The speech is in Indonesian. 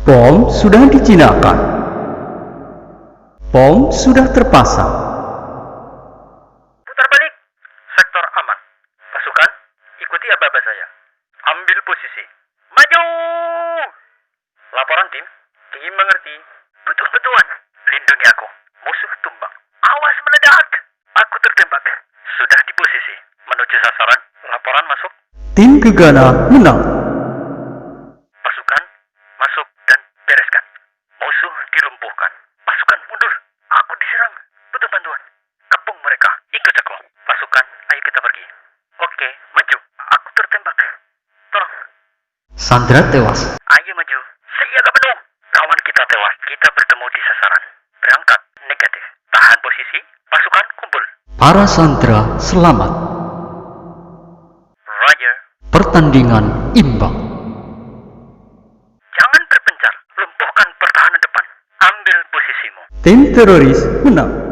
Bom sudah dijinakkan. Bom sudah terpasang. Putar balik. Sektor aman. Pasukan, ikuti aba-aba saya. Ambil posisi. Maju! Laporan tim. Tim mengerti. Butuh bantuan. Lindungi aku. Musuh tumbang. Awas meledak. Aku tertembak. Sudah di posisi. Menuju sasaran. Laporan masuk. Tim Gegana menang. Pasukan, masuk dan bereskan. Musuh dilumpuhkan. Pasukan mundur. Aku diserang. Butuh bantuan. Kepung mereka. Ikut aku. Pasukan, ayo kita pergi. Oke, maju. Aku tertembak. Tolong. Sandra tewas. Ayo maju. Siaga penuh. Kawan kita tewas. Kita bertemu di sasaran. Berangkat. Negatif. Tahan posisi. Pasukan kumpul. Para Sandra selamat. Roger. Pertandingan imbang. Jangan berpencar. Lumpuhkan pertahanan depan. Ambil posisimu. Tim teroris menang.